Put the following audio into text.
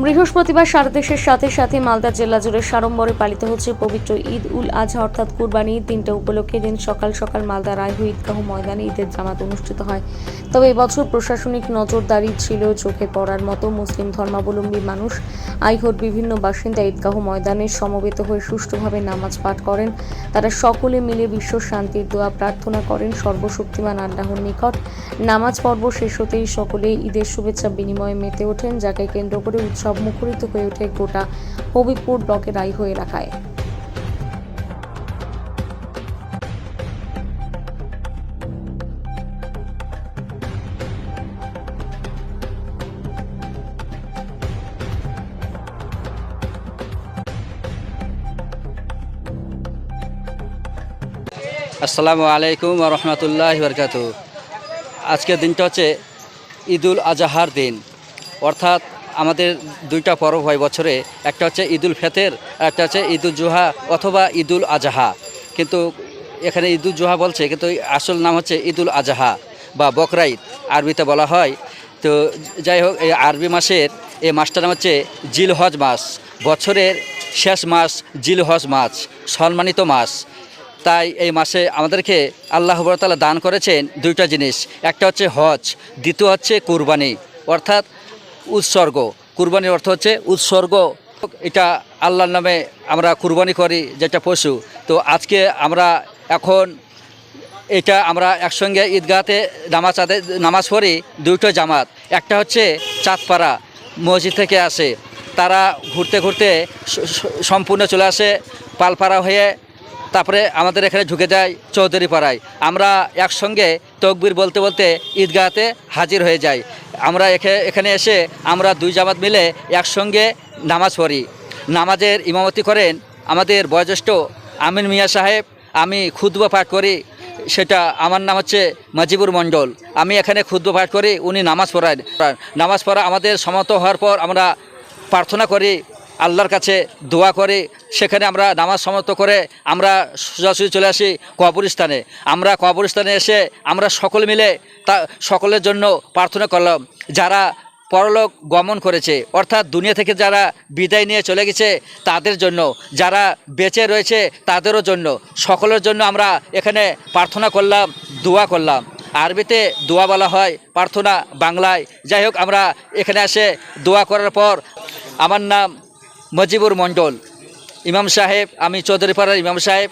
বৃহস্পতিবার সারা দেশের সাথে সাথে মালদা জেলা জুড়ে সাড়ম্বরে পালিত হচ্ছে পবিত্র ঈদ উল আজহা অর্থাৎ কুরবানি ঈদ দিনটা উপলক্ষে দিন সকাল সকাল মালদা রায়হু ঈদগাহ ময়দানে ঈদের জামাত অনুষ্ঠিত হয়। তবে এবছর প্রশাসনিক নজরদারি ছিল চোখে পড়ার মতো। মুসলিম ধর্মাবলম্বী মানুষ আইহোর বিভিন্ন বাসিন্দা ঈদগাহ ময়দানে সমবেত হয়ে সুষ্ঠুভাবে নামাজ পাঠ করেন। তারা সকলে মিলে বিশ্ব শান্তির দোয়া প্রার্থনা করেন সর্বশক্তিমান আল্লাহর নিকট। নামাজ পর্ব শেষ হতেই সকলে ঈদের শুভেচ্ছা বিনিময়ে মেতে ওঠেন, যাকে কেন্দ্র করে উৎসব মুখরিত হয়ে ওঠে গোটা হবিবপুর ব্লকের রায়হু এলাকায়। আসসালামু আলাইকুম ওয়া রাহমাতুল্লাহি ওয়া বারাকাতুহু। আজকের দিনটা হচ্ছে ঈদ উল আজহার দিন, অর্থাৎ আমাদের দুইটা পর্ব হয় বছরে, একটা হচ্ছে ঈদ উল ফিতর আর একটা হচ্ছে ঈদ উল জুহা অথবা ঈদ উল আজহা। কিন্তু এখানে ঈদ উল জুহা বলছে, কিন্তু আসল নাম হচ্ছে ঈদ উল আজহা বা বকরা ঈদ আরবিতে বলা হয়। তো যাই হোক, এই আরবি মাসের এই মাসটার নাম হচ্ছে জিলহজ মাস, বছরের শেষ মাস জিলহজ মাস, সম্মানিত মাস। তাই এই মাসে আমাদেরকে আল্লাহ তাআলা দান করেছেন দুইটা জিনিস, একটা হচ্ছে হজ, দ্বিতীয় হচ্ছে কুরবানি অর্থাৎ উৎসর্গ। কুরবানির অর্থ হচ্ছে উৎসর্গ। এটা আল্লাহর নামে আমরা কুরবানি করি, যেটা পশু। তো আজকে আমরা এখন আমরা একসঙ্গে ঈদগাহতে নামাজ পড়ি দুটো জামাত। একটা হচ্ছে চাঁদপাড়া মসজিদ থেকে আসে, তারা ঘুরতে ঘুরতে সম্পূর্ণ চলে আসে পালপাড়া হয়ে, তারপরে আমাদের এখানে ঢুকে যায় চৌধুরী পাড়ায়। আমরা একসঙ্গে তকবীর বলতে বলতে ঈদগাহতে হাজির হয়ে যাই। আমরা এখানে এসে আমরা দুই জামাত মিলে একসঙ্গে নামাজ পড়ি। নামাজের ইমামতি করেন আমাদের বয়োজ্যেষ্ঠ আমিন মিয়া সাহেব। আমি খুতবা পাঠ করি, সেটা আমার নাম হচ্ছে মাজিবুর মণ্ডল। আমি এখানে খুতবা পাঠ করি, উনি নামাজ পড়ান। নামাজ পড়া আমাদের সমাপ্ত হওয়ার পর আমরা প্রার্থনা করি, আল্লাহর কাছে দোয়া করি। সেখানে আমরা নামাজ সমাপ্ত করে আমরা সোজাসুজি চলে আসি কবরস্থানে। আমরা কবরস্থানে এসে আমরা সকলে মিলে সকলের জন্য প্রার্থনা করলাম, যারা পরলোক গমন করেছে অর্থাৎ দুনিয়া থেকে যারা বিদায় নিয়ে চলে গেছে তাদের জন্য, যারা বেঁচে রয়েছে তাদেরও জন্য, সকলের জন্য আমরা এখানে প্রার্থনা করলাম, দোয়া করলাম। আরবিতে দোয়া বলা হয়, প্রার্থনা বাংলায়। যাই হোক, আমরা এখানে এসে দোয়া করার পর, আমার নাম মজিবুর মণ্ডল, ইমাম সাহেব, আমি চৌধুরী পাড়ার ইমাম সাহেব।